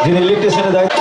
যিনি ইলেকট্রিশিয়ানের দায়িত্ব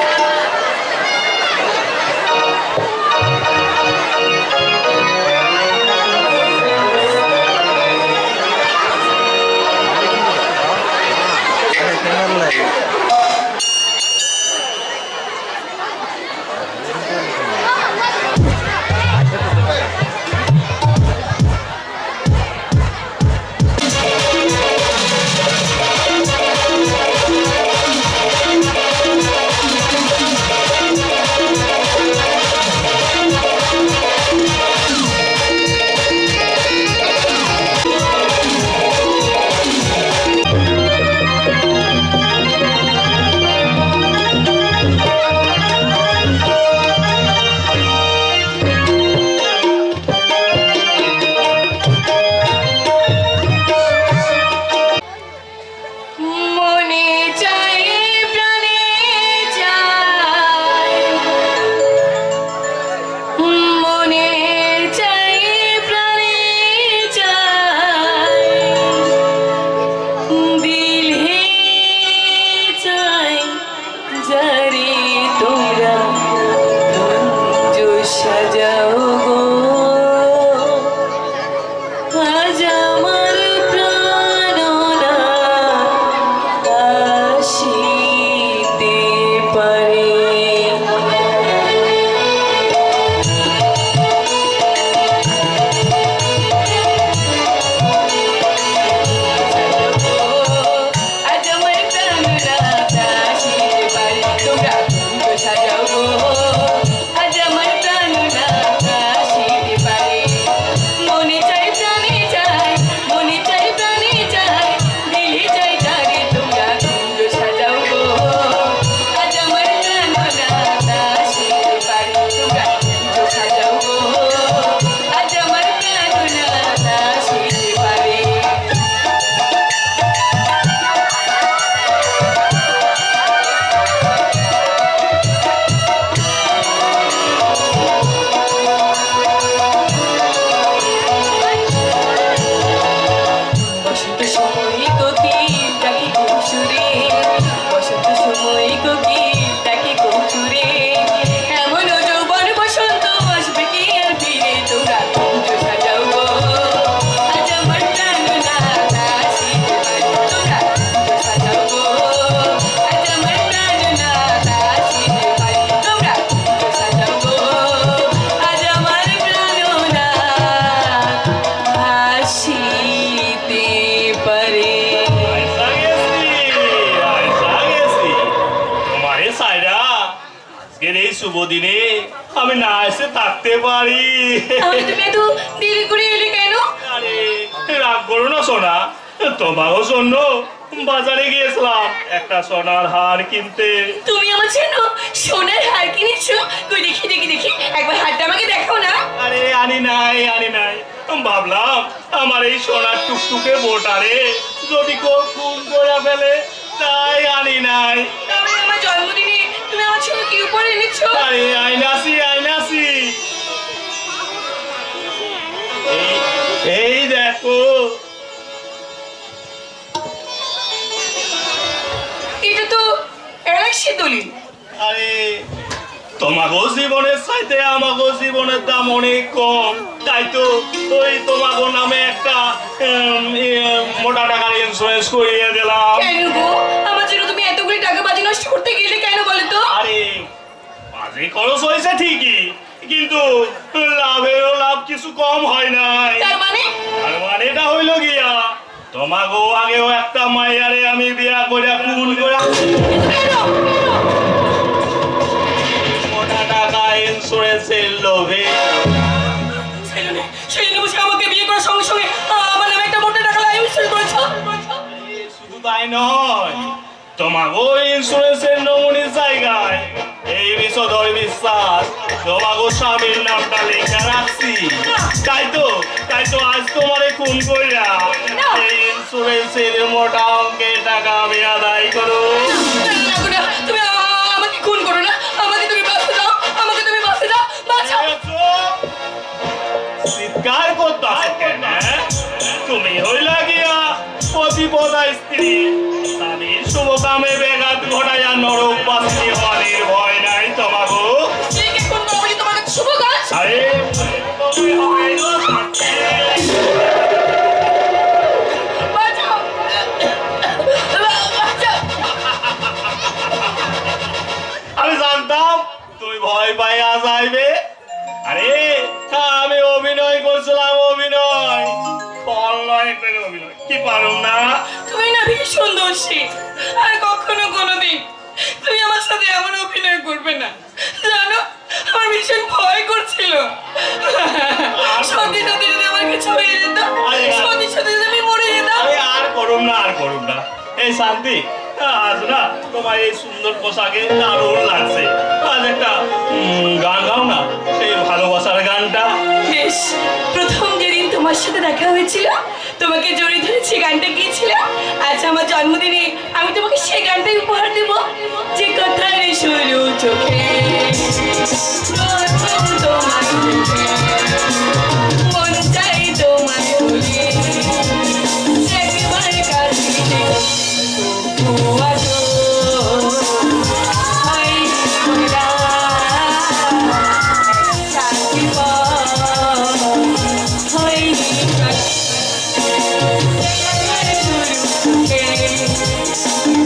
শুভ দিনে আমি না এসে থাকতে পারি। তুমি এত দেরি করে এলে কেন? আরে রাগ করো না সোনা, তোমারও জন্য বাজারে গিয়েছিলাম একটা সোনার হার কিনতে। তুমি আমার জন্য সোনার হার কিনেছো? কই দেখি দেখি দেখি, একবার হারটা আমাকে দেখাও না। আরে আনি নাই ভাবলাম আমার এই সোনার টুকটুকে বোটারে যদি কেউ খুন করে ফেলে, তাই আনি নাই। আমার জন্মদিনে তুমি আমার জন্য কি উপহার এনেছো? আরে আইনাসি এই দেখো, এটা তো এলাক্সি দলিল। আরে তোমাগো জীবনের চাইতে আমাগো জীবনের দাম অনেক কম, তাই তো ওই তোমাগো নামে একটা মোটা টাকার ইন্স্যুরেন্স করিয়ে দিলাম। কেন গো, আমার জন্য তুমি এতগুলি টাকা বাজি নষ্ট করতে গেলে কেন বলো তো? আরে বাজে খরচ হয়েছে ঠিকই, কিন্তু লাভেরও লাভ কিছু কম হয় নাই। তার মানে এটা হইল গিয়া তোমাগো আগেও একটা মাইয়ারে আমি বিয়া করে খুন করে মোটা টাকা ইন্স্যুরেন্সের লোভে আমাকে বিয়ে করার সঙ্গে সঙ্গে আমার নামে একটা মোটা টাকা লাইফ ইন্স্যুরেন্স করেছো। শুধু তাই নয়, তোমাগো ইন্স্যুরেন্সের নমুনির জায়গায় এই বিষধর বিশ্বাস তোমাগো স্বামীর নামটা লেখা রাখছি। তাই তো আজ তোমারে খুন কইরা এই ইন্স্যুরেন্সের মোটা অঙ্কের টাকা আমি আদায় করো। তুমি আমাকে খুন করো না, আমাকে তুমি বাঁচতে দাও, আমাকে তুমি বাঁচতে দাও, বাঁচাও। চিৎকার করতে কেন? তুমি হইলা গিয়া প্রতিপদা স্ত্রী, স্বামীর শুভ কামে ব্যাঘাত ঘটাইয়া নরকবাসী হওয়ার ভয় নাই তোমাগো। কে খুন করবো বলি তোমার কাছে শুভ কাজ? আরে তুমি হবে গো সাথী। বাঁচাও! বাঁচাও! আমি জানতাম তুমি ভয় পাইয়া যাইবে। আরে আমি অভিনয় করছিলাম, অভিনয় ফল নয় করে অভিনয় কি পারুম না। তুমি না ভীষণ দোষী, আর কখনো কোনোদিন তুমি আমার সাথে এমন অভিনয় করবে না। জানো, আমার ভীষণ ভয় করছিল। সত্যি সত্যি যদি আমার কিছু হয়ে যেত, সত্যি সত্যি যদি আমি মরে যেতাম। আরে আর করুম না, আর করুম না। এই শান্তি, আজ না তোমার এই সুন্দর পোশাকে দারুণ লাগছে। আজ একটা গান গাও না, সেই ভালোবাসার গানটা। বেশ, প্রথম যেদিন তোমার সাথে দেখা হয়েছিল, তোমাকে জড়িয়ে ধরে সে গানটা গিয়েছিলাম। আজ আমার জন্মদিনে আমি তোমাকে সেই গানটাই উপহার দেব। যে কথার শুরু চোখে, প্রথম তোমার চোখে, মন চাই তোমার বলে, একবার কাছে তবু আছো, হয় মোরা থাকিব, হয়নি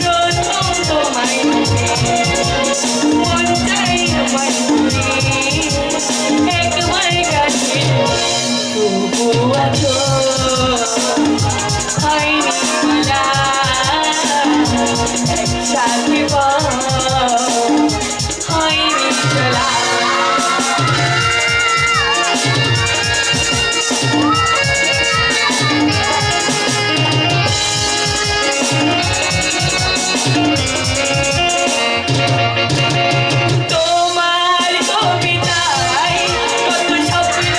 প্রথম তোমায় মন চাই তোমায় একবার কাছে তবু আছো, হয়নি বলা একসাথে হয়নি চলা। তোমার কবিতায় কত স্বপ্ন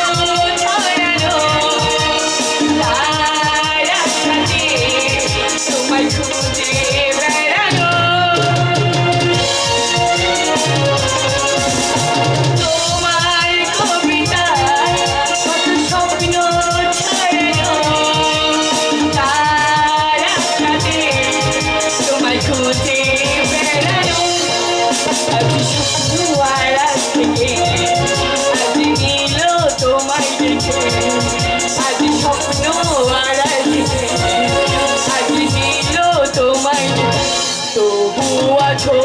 ছড়ানো, তার আশাতে তোমায় খুঁজে বেড়ানো। তোমার কবিতায় কত স্বপ্ন ছড়ানো, তার আশাতে তোমায় খুঁজে বেড়ানো। আজ স্বপ্ন আড়াল থেকে আজ নীল তোমায় দেখে, আজ স্বপ্ন আড়াল থেকে আজ নীল তোমায় দেখে তবু আছো।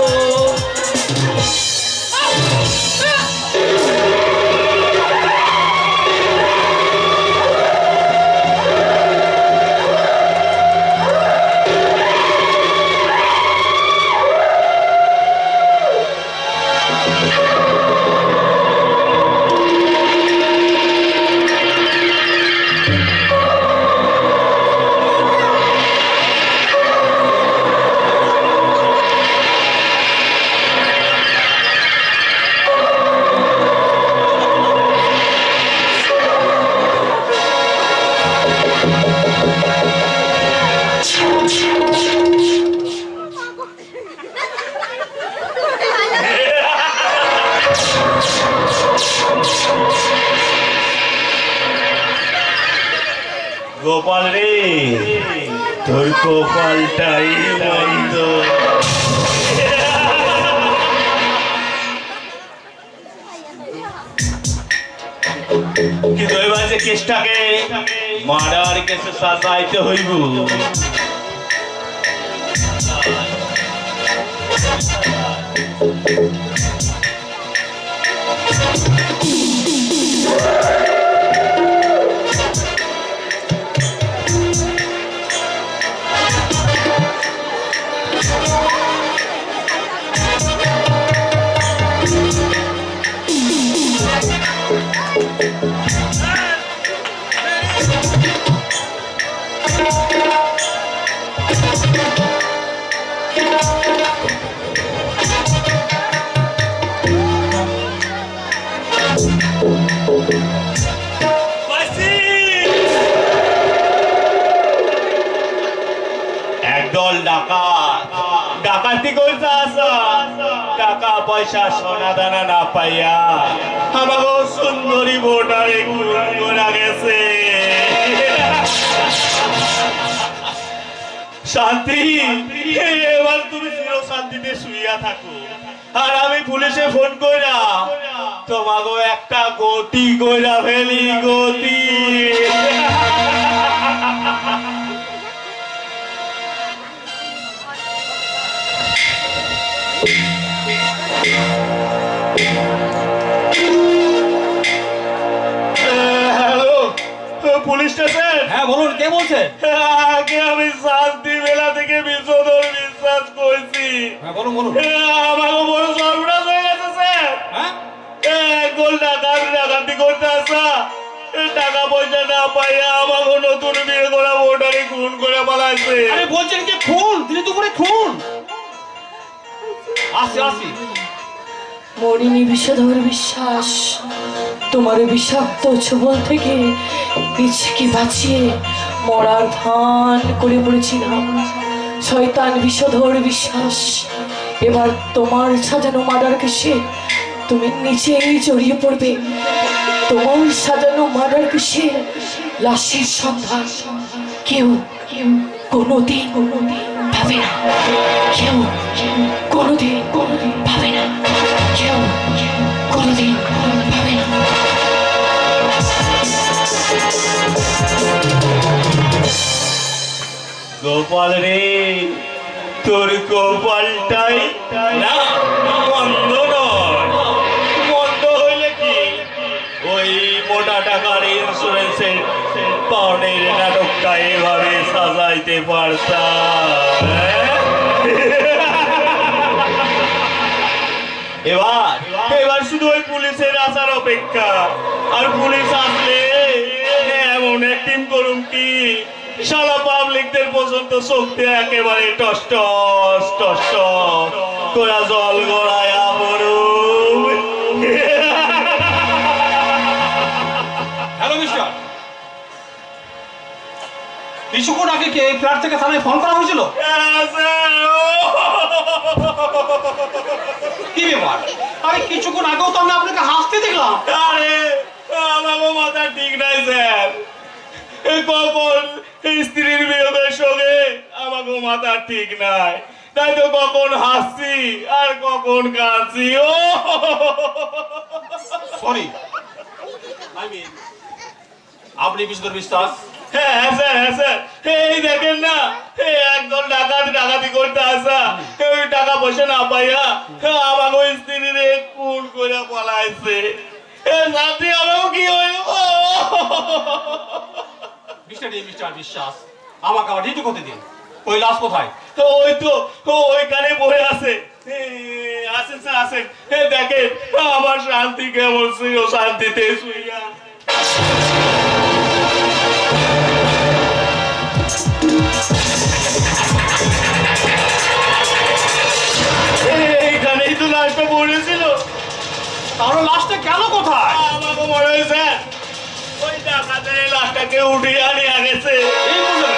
গোপাল রে, তোর কপালটাই বন্ধ। কিন্তু এবার যে কেসটাকে মার্ডার কেসে সাজাইতে হইব। একদল ডাকাতি করতে আসা, টাকা পয়সা সোনা দানা না পাইয়া আমাকে সুন্দরী বোটারে গুড়া গেছে। শান্তি, এবার তুমি চির শান্তিতে শুইয়া থাকো, আর আমি পুলিশে ফোন কইরা তোমাকে একটা গতি কইরা ফেলি, গতি। Hello, police station? হ্যাঁ বলুন, কে বলছে? আগে আমি শান্তি মেলা থেকে বিষধর বিশ্বাস করছি। হ্যাঁ বলুন বলুন। আমাকে বড় সর্বনাশ হয়ে গেছে স্যার। হ্যাঁ গোল ডাকাতি করতে আসা, টাকা পয়সা না পাইয়া আমাকে নতুন বিয়ে করা ভোটারে খুন করে পালাইছে। আরে বলছেন কি খুন? দিনে দুপুরে খুন? আসি আসি। মরিনি বিষধর বিশ্বাস, তোমার বিষাক্ত ছোবল থেকে নিজেকে বাঁচিয়ে মরার ভান করে পড়েছিলাম। শয়তান বিষধর বিশ্বাস, এবার তোমার সাজানো মার্ডার কেসে তুমি নিজেই জড়িয়ে পড়বে। তোমার সাজানো মার্ডার কেসে লাশের সন্ধান কেউ কোনোদিন পাবে না, কেউ কোনোদিন পাবে না, কেউ কোনোদিন পাবে না। গোপাল রে, তোর গোপালটাই না মন্দ নয়। মন্দ হইলে কি ওই মোটা টাকার ইন্স্যুরেন্সের পাউনের নাটকটা এভাবে সাজাইতে পারতাম। এবার শুধু ওই পুলিশের আসার অপেক্ষা। আর পুলিশ আসলে এমন অ্যাক্টিং করুন কি শালা পাবলিকদের পর্যন্ত শক্তি একেবারে টস টস টস টস তোরা জল গড়ায়া পড়ুক। হ্যালো মিস্টার, কিছুক্ষণ আগে কি এই ফ্ল্যাট থেকে থানায় ফোন করা হয়েছিল? কি ব্যাপার? আরে কিছুক্ষণ আগেও তো আমি আপনাকে হাসতে দেখলাম। আরে আমাকে মাথা ঠিক নাই স্যার, কখন স্ত্রীর বিয়োগের সঙ্গে আমাকে মাথা ঠিক নাই, তাই তো কখন হাসছি আর কখন কাঁদছি। ও সরি, আপনি বিষধর বিশ্বাস? হ্যাঁ স্যার, হ্যাঁ স্যার, এই দেখেন না, একদল ডাকাতি করতে আসা, ওই টাকা পয়সা না পাইয়া আমাকে ওই স্ত্রীর খুন করে পালাইছে। সাথে আমাকে কি হইল? মিস্টার বিশ্বাস, আমাকে আবার ডিউটি করতে দিন। ওই লাশ কোথায়? ওই তো ওইখানে পড়ে আছে। আসেন স্যার, আসেন, দেখেন আমার শান্তি কেমন ছিল, শান্তিতে শুইয়া। এইখানেই তো লাশটা পড়েছিল। তাহলে লাশটা গেল কোথায়? আমাকে মনে হয় স্যার ওই ডাকাতের এই লাশটাকে উঠিয়ে নিয়ে গেছে। এই বুঝলেন,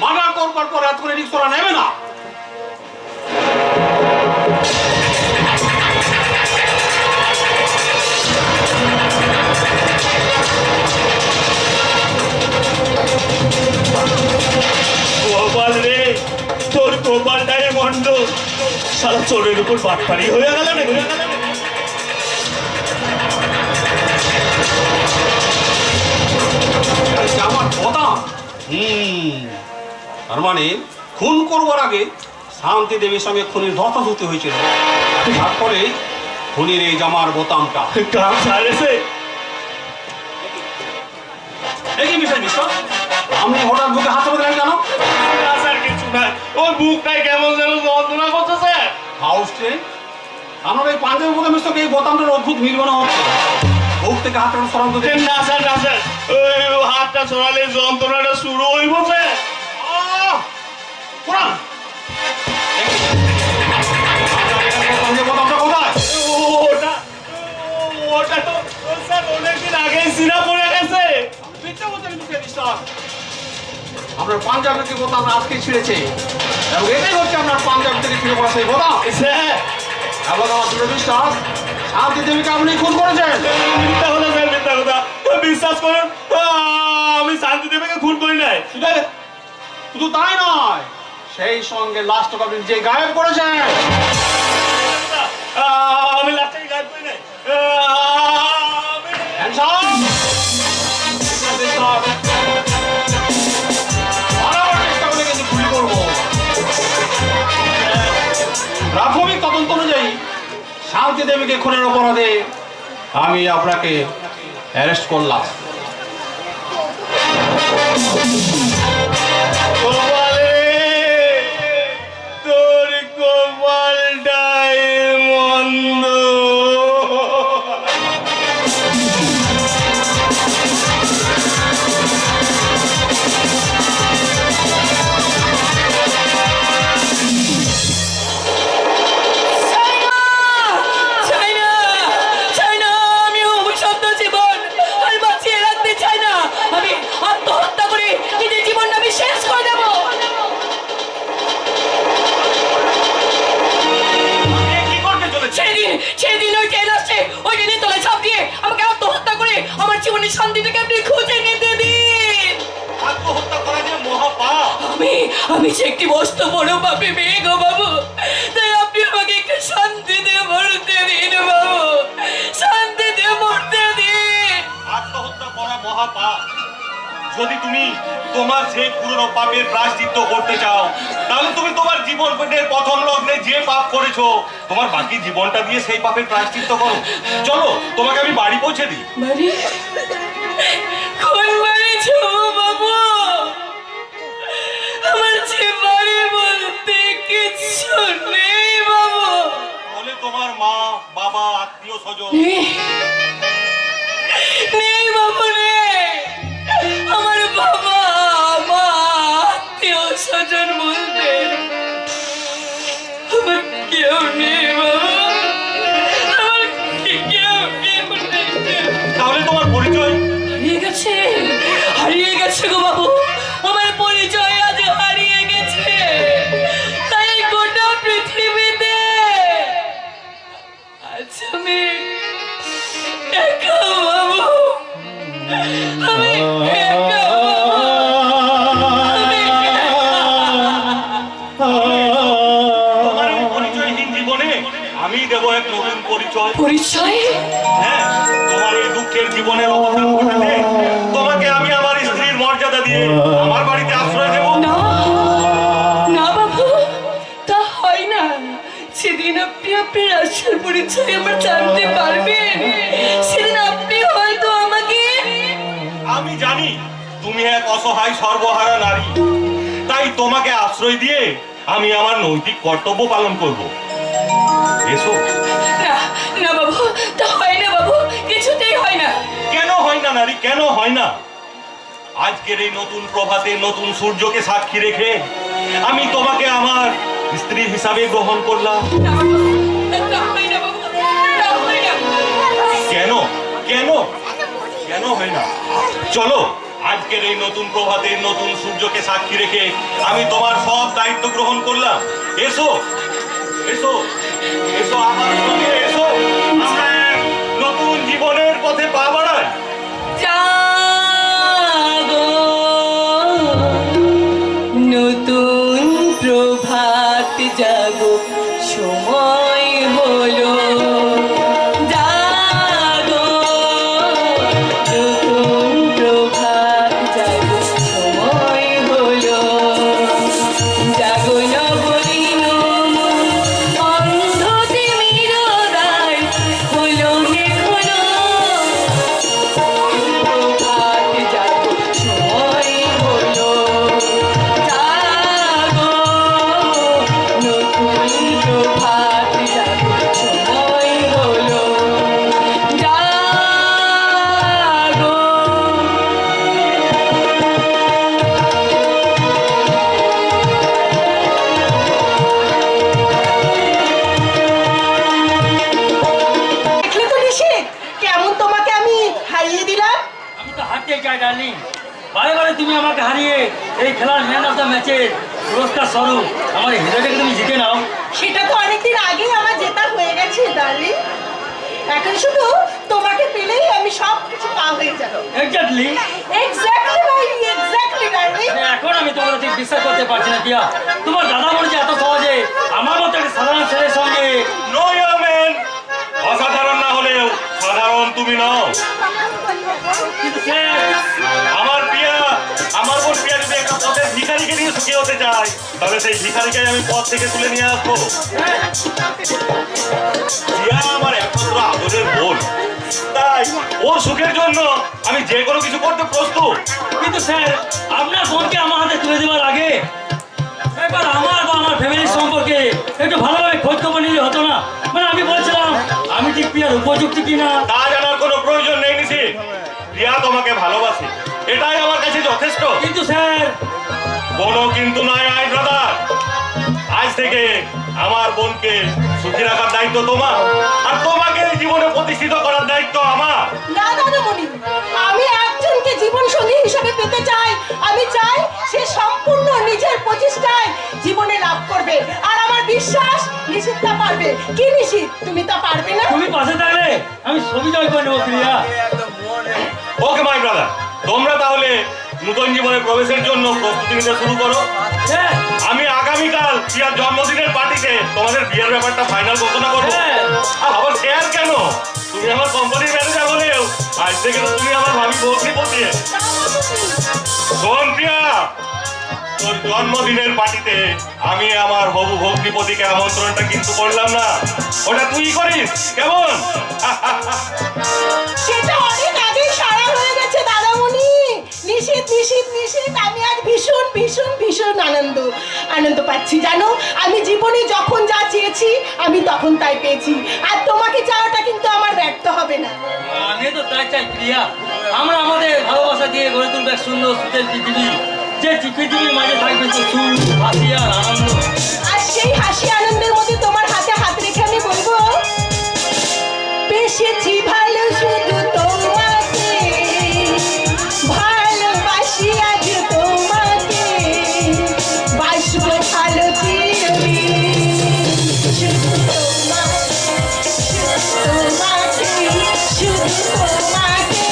মার্ডার করবার পর এত করে রিস্ক ওরা নেবে না। গোপাল রে, তোর গোপালটাই মন্ড, সারা চোরের উপর বাটপাড়ি হয়ে গেল নাকি? আমার বোতাম। তার মানে খুন করবার আগে শান্তি দেবীর সঙ্গে খুনির ধস্তাধস্তি হয়েছিল, তারপরে খুনির এই জামার বোতামটা। কাম সারেছে। এই কি মিস্টার বিশ্বাস, আপনি হঠাৎ বুকে হাত তুলে দিলেন কেন? না স্যার, কিছু নাই, ওই বুকটাই কেমন যেন যন্ত্রণা করছে স্যার। হাউস ট্রেন, আমার এই পাঞ্জাবি বুকে মিস্টার এই বোতামটার অদ্ভুত মিল মনে হচ্ছে। বুক থেকে হাতটা সরান তো দেখি। না স্যার, না স্যার, ওই হাতটা ছড়ালে যন্ত্রণাটা শুরু হইব স্যার। কোরআন বোতামটা কোথায়? ওটা ওটা তো স্যার অনেকদিন আগে সিরা পড়ে গেছে। মিথ্যা বলছেন মিস্টার বিশ্বাস, আপনার পাঞ্জাবি থেকে বোতাম আজকে ছিঁড়েছে এবং এটাই হচ্ছে আপনার পাঞ্জাবি থেকে ছিঁড়ে পড়া সেই বোতাম। স্যার এবং আমার দৃঢ় বিশ্বাস শান্তি দেবীকে আপনি খুন করেছেন। মিথ্যা কথা স্যার, মিথ্যা কথা, বিশ্বাস করুন আমি শান্তি দেবীকে খুন করি নাই। শুধু তাই নয়, সেই সঙ্গে লাশটাকে আপনি যে গায়েব করেছেন। আমি লাস্টে গায়েব করি নাই। প্রাথমিক তদন্ত অনুযায়ী শান্তি দেবীকে খুনের অপরাধে আমি আপনাকে অ্যারেস্ট করলাম। তোর কপালটাই মন্দ। আমি যে একটি বস্তু বড় পাপে মেয়ে গো বাবু, তাই আপনি আমাকে একটু শান্তিতে মরতে দিন বাবু, শান্তিতে মরতে দিন। আত্মহত্যা করা মহাপাপ। যদি তুমি তোমার সেই পুরনো পাপের প্রায়শ্চিত্ত করতে চাও, তাহলে তুমি তোমার জীবনের প্রথম লগ্নে যে পাপ করেছো তোমার বাকি জীবনটা দিয়ে সেই পাপের প্রায়শ্চিত্ত করো। চলো তোমাকে আমি বাড়ি পৌঁছে দিই। বাড়ি? কোন বাড়ি যাবো বাবু? আমার যে বাড়ি বলতে কিছু নেই বাবু। বলে তোমার মা বাবা আত্মীয় স্বজন নেই বাবু নেই। আমার বাবা মা আত্মীয় স্বজন বলতে আমার কেউ নেই বাবু, আমার কেউ নেই। তাহলে তোমার পরিচয় হারিয়ে গেছে গো বাবু, আমার পরিচয় আজ হারিয়ে গেছে। তাই গোটা পৃথিবীতে আজ আমি একা বাবু, আমি একা তোমার এই পরিচয়হীন জীবনে আমি দেবো এক নতুন পরিচয়। পরিচয়? হ্যাঁ, তোমার এই দুঃখের জীবনের অবসান ঘটাতে তোমাকে আমি আমার স্ত্রীর মর্যাদা দিয়ে আমার বাড়িতে আশ্রয় দেব। না না বাবু, তা হয় না। সেদিন আপনি আপনার আসল পরিচয় আমার জানতে পারবেন, সেদিন আপনি হয়তো আমাকে। আমি জানি তুমি এক অসহায় সর্বহারা নারী, তাই তোমাকে আশ্রয় দিয়ে আমি আমার নৈতিক কর্তব্য পালন করব। এসো। না না বাবু, তা হয় না বাবু, কিছুতেই হয় না। কেন হয় না নারী, কেন হয় না? আজকের এই নতুন প্রভাতে নতুন সূর্যকে সাক্ষী রেখে আমি তোমাকে আমার স্ত্রী হিসাবে গ্রহণ করলাম। না বাবু, তা হয় না বাবু, তা হয় না। কেন কেন কেন হয় না? চলো, আজকের এই নতুন প্রভাতে নতুন সূর্যকে সাক্ষী রেখে আমি তোমার সব দায়িত্ব গ্রহণ করলাম। এসো এসো এসো আমার সঙ্গে এসো, আমরা এক নতুন জীবনের পথে পা বাড়াই। জাগো, নতুন প্রভাত জাগো, সময় হলো। জাগো, নতুন প্রভাত জাগো, সময় হলো। জাগো নবদিন মন, অন্ধ তিমির গায়, হলো হে হলো। প্রভাত জাগো, সময় হলো। জাগো, নতুন প্রভাত জাগো, সময় হলো। জাগো। দেখলে তো নিশিত, কেমন তোমাকে আমি হারিয়ে দিলাম। আমি তো হারতে চাই ডার্লিং, বারে বারে তুমি আমাকে হারিয়ে এই খেলার ম্যান অফ দ্য ম্যাচের পুরস্কার স্বরূপ আমার হৃদয়টাকে তুমি জিতে নাও। সেটা তো অনেকদিন আগেই আমার জেতা হয়ে গেছে ডার্লিং। এখন শুধু তোমাকে পেলেই আমি সব কিছু পা হয়ে যাব। এক্স্যাক্টলি। এক্স্যাক্টলি ভাই, এক্স্যাক্টলি ডার্লিং। এখন আমি তোমার ঠিক বিশ্বাস করতে পারছি না প্রিয়া, তোমার দাদা বলছে এত সহজে আমার মতো একটা সাধারণ ছেলের সঙ্গে। নো ইয়ারম্যান, অসাধারণ না হলেও সাধারণ তুমি নও। কিন্তু স্যার, আমার প্রিয়া, আমার বোন প্রিয়া যদি একটা পথের ভিখারিকে নিয়ে সুখী হতে চায়, তবে সেই ভিখারিকে আমি পথ থেকে তুলে নিয়ে আসবো। প্রিয়া আমার একমাত্র আদরের বোন, তাই ওর সুখের জন্য আমি যে কোনো কিছু করতে প্রস্তুত। কিন্তু স্যার, আপনার বোনকে আমার হাতে তুলে দেওয়ার আগে একবার আমার বা আমার ফ্যামিলির সম্পর্কে একটু ভালোভাবে খোঁজ খবর নিলে হতো না? মানে আমি বলছিলাম আমি ঠিক প্রিয়ার উপযুক্ত কিনা। তা জানার কোনো প্রয়োজন নেই নিশি, প্রিয়া তোমাকে ভালোবাসে, এটাই আমার কাছে যথেষ্ট। কিন্তু স্যার, কোনো কিন্তু নাই আই ব্রাদার, আজ থেকে আমার বোনকে সুখী রাখার দায়িত্ব তোমার, আর তোমাকে এই জীবনে প্রতিষ্ঠিত করার দায়িত্ব আমার। না দাদামণি, আমি একজনকে জীবন সঙ্গী হিসেবে পেতে চাই। আমি চাই সে সম্পূর্ণ নিজের প্রচেষ্টায় জীবনে লাভ করবে, আর আমার বিশ্বাস নিশিত তা পারবে। কি নিশিত, তুমি তা পারবে না? তুমি পাশে থাকলে আমি ছবি জয় করে নেবো প্রিয়া। ওকে মাই ব্রাদার, তোমরা তাহলে নতুন জীবনে প্রবেশের জন্য প্রস্তুতি নিতে শুরু করো। হ্যাঁ, আমি আগামীকাল প্রিয়ার জন্মদিনের পার্টিতে তোমাদের বিয়ের ব্যাপারটা ফাইনাল ঘোষণা করবো। হ্যাঁ। আর আবার শেয়ার কেন, তুমি আমার কোম্পানির ম্যানেজার হলেও আজ থেকে তো তুমি আমার ভাবি ভগ্নিপতি। শোন প্রিয়া, তোর জন্মদিনের পার্টিতে আমি আমার হবু ভগ্নিপতিকে আমন্ত্রণটা কিন্তু করলাম না, ওটা তুই করিস কেমন? সেটা অনেক আগেই সারা হয়ে গেছে দাদামণি। নিশিত নিশিত নিশিত, আমি আজ ভীষণ ভীষণ ভীষণ আনন্দ পাচ্ছি। জানো, আমি জীবনে যখন যা চেয়েছি আমি তখন তাই পেয়েছি, আর তোমাকে চাওয়াটা কিন্তু আমার ব্যর্থ হবে না। আমি তো তাই চাই প্রিয়া, আমরা আমাদের ভালোবাসা দিয়ে গড়ে তুলবে এক সুন্দর সুখের পৃথিবী, যে পৃথিবীর মাঝে থাকবে তো সুখ, হাসি আর আনন্দ। আর সেই হাসি আনন্দের মধ্যে তোমার হাতে হাত রেখে আমি বলবো, বেশি ভালো শুধু তোমাকে, ভালোবাসি আজ তোমাকে, বাসবো ভালো চিরদিন। শুধু তোমাকে, শুধু তোমাকে।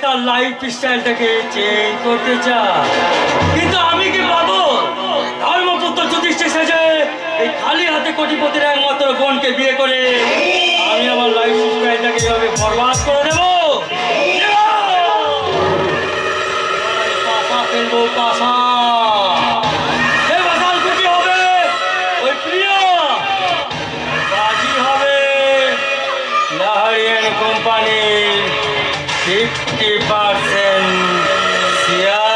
তার লাইফ স্টাইলটাকে চেঞ্জ করতে চায়, কিন্তু আমি কি পাবো? ধর্মপুত্র যুধিষ্ঠির সেজে এই খালি হাতে কোটিপতির একমাত্র বোনকে বিয়ে করে আমি আমার লাইফ স্টাইলটাকে এভাবে বরবাদ করে দেবো? পাশা ফেলবো, পাশা। এই বাসাল কুটি হবে ওই প্রিয়, বাজি হবে লাহারিয়ান কোম্পানির 50% শেয়ার।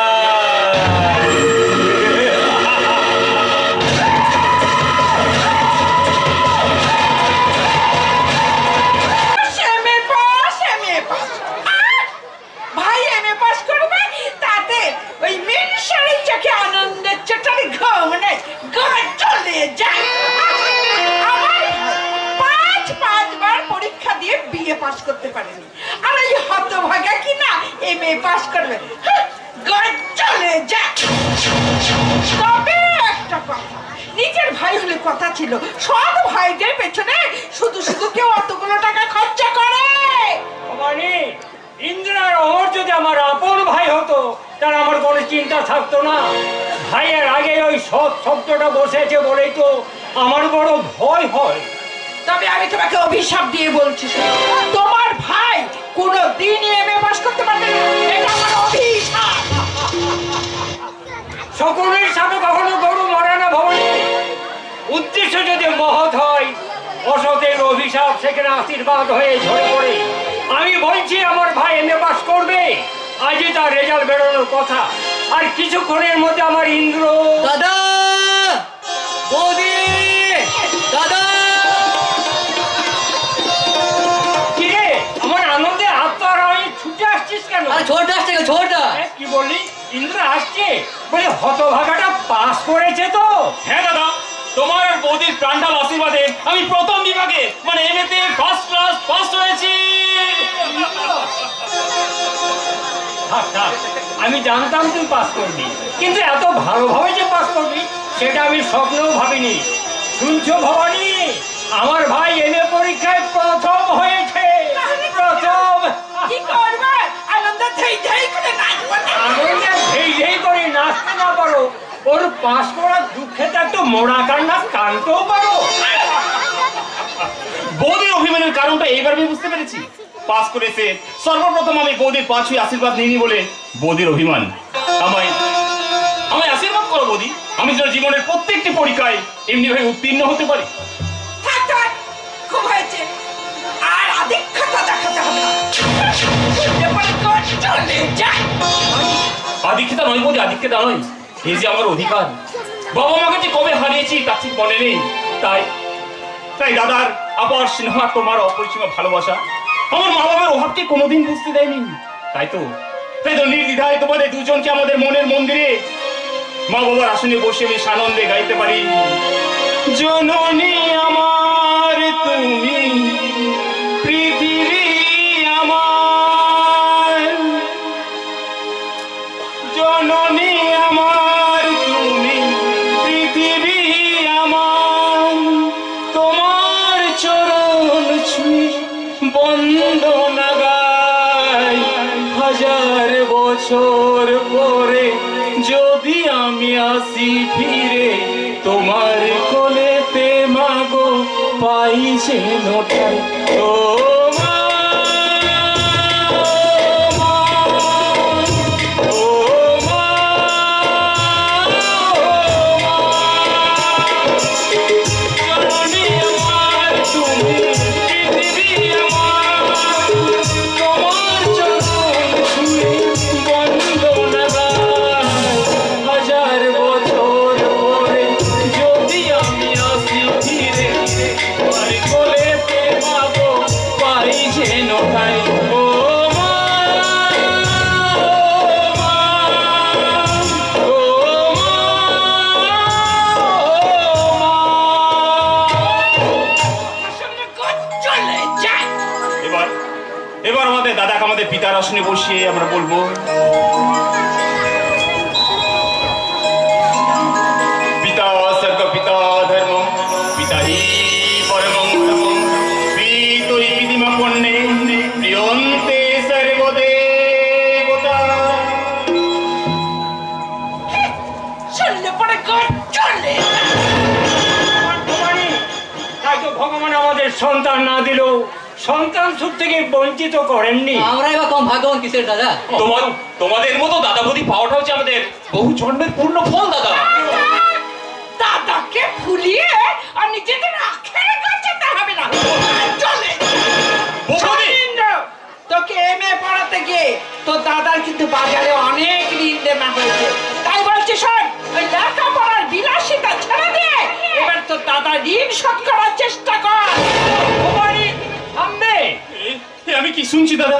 ভাই এমএ পাস করবে, তাতে ওই মেনসারি চোখে আনন্দের চোটারে ঘুম নেই, গান চলে যায়। আমার 5বার পরীক্ষা দিয়ে বিএ পাস করতে পারেনি, আর এই হতভাগা কি না এমএ পাস করবে, গান চলে যায়। তবে একটা কথা, নিজের ভাই হলে কথা ছিল, সব ভাইদের পেছনে শুধু শুধু কেউ অতগুলো টাকা খরচা করে। মানে ইন্দ্রার অমর যদি আমার আপন ভাই হতো, তার আমার কোনো চিন্তা থাকতো না। ভাইয়ের আগে ওই সৎ শব্দটা বসেছে বলেই তো আমার বড় ভয় হয়। তবে আমি তোমাকে অভিশাপ দিয়ে বলছি, তোমার ভাই কোনো দিন এমএ পাস করতে পারবে না, এটা আমার অভিশাপ। সকলের সাথে কখনো গরু মরে না ভবানী। উদ্দেশ্য যদি মহৎ হয়, অসতের অভিশাপ সেখানে আশীর্বাদ হয়ে ঝরে পড়ে। আমি বলছি আমার ভাই এমএ পাস করবে, আজই তার রেজাল্ট বেরোনোর কথা। আর কিছুক্ষণের মধ্যে আমার ইন্দ্র দাদা, বৌদি, দাদা। কিরে, আমার আনন্দে আত্মার আমি ছুটে আসছিস কেন? আরে ঝোরটা আসছে, ঝোরটা। কি বললি? ইন্দ্র আসছে বলে হতভাগাটা পাস করেছে তো? হ্যাঁ দাদা, তোমার আর বৌদির প্রাণঢাল আশীর্বাদে আমি প্রথম বিভাগে মানে এমএতে ফার্স্ট ক্লাস পাস হয়েছি। থাক, থাক। আমি জানতাম তুই পাস করবি, কিন্তু এত ভালোভাবে যে পাস করবি সেটা আমি স্বপ্নেও ভাবিনি। শুনছো ভবানী, আমার ভাই এমএ পরীক্ষায় প্রথম হয়েছে। প্রথম। কি করবে? আনন্দ ধেই ধেই করে নাচবো না? আনন্দে ধেই ধেই করে নাচতে না পারো, ওর পাস করার দুঃখে তো একটু মোড়া কান্না কানতেও পারো। বৌদির অভিমানের কারণটা এইবার আমি বুঝতে পেরেছি। পাস করেছে সর্বপ্রথম আমি বৌদির পাঁচ হয়ে আশীর্বাদ নিইনি বলে বৌদির অভিমান। আমায় আমায় আশীর্বাদ করো বৌদি, আমি যেন জীবনের প্রত্যেকটি পরীক্ষায় এমনি ভাবে উত্তীর্ণ হতে পারি। থাক থাক, খুব হয়েছে, আর আধিক্যতা দেখাতে হবে না। এবারে কোন চলে যায়? আধিক্যতা নয় বৌদি, আধিক্যতা নয়, এই যে আমার অধিকার। বাবা মাকে যে কবে হারিয়েছি তার ঠিক মনে নেই। তাই তাই দাদার আবার স্নেহ, তোমার অপরিসীম ভালোবাসা আমার মা বাবার অভাবকে কোনোদিন বুঝতে দেয়নি। তাই তো নির্দ্বিধায় তোমাদের দুজনকে আমাদের মনের মন্দিরে মা বাবার আসনে বসে আমি সানন্দে গাইতে পারি। জননী আমার তুমি, পৃথিবী আমার, জননী আমার তুমি, পৃথিবী আমার, তোমার চরণ ছুঁয়ে বন্দনা গাই। হাজার বছর পরে যদি আমি আসি ফিরে, তোমার কোলেতে মাগো পাই যেন ঠাই। ও মা, ও মা, জননী আমার তুমি, পৃথিবী আমার, তোমার চরণ ছুঁয়ে বন্দনা গাই। হাজার বছর পরে যদি আমি আসি ফিরে, তোমার কোলেতে মাগো পাই যেন ঠাই। ও মা, ও মা, আসলে কোন চলে যায়? এবার এবার আমাদের দাদাকে আমাদের পিতার আসনে বসিয়ে আমরা বলবো, পিতা সর্গ পিতা ধর্ম, পিতা হি পরমং ধর্মং, পিতরি পিদিমা পণ্যে প্রিয়ন্তে সর্বদেবতা। শুনলে পরে কোন চলে যায়? ভবানী, তাই তো ভগবান আমাদের সন্তান না দিল, সন্তান সুখ থেকে বঞ্চিত করেননি। আমরা এবার কম ভাগ্যবান কিসের দাদা? তোমাদের মতো দাদা বৌদি পাওয়াটা হচ্ছে আমাদের বহু জন্মের পূর্ণ ফল দাদা। দাদাকে ফুলিয়ে আর নিজেদের আখের কাছে হবে না। চলে বৌদি, তোকে এমএ পড়াতে গিয়ে তো দাদার কিন্তু বাজারে অনেক ঋণ দেনা হয়েছে। তাই বলছি শোন, ওই লেখাপড়ার বিলাসিতা ছেড়ে দিয়ে এবার তো দাদা ঋণ শোধ করার চেষ্টা কর। ভবানী, থামবে। আমি কি শুনছি দাদা?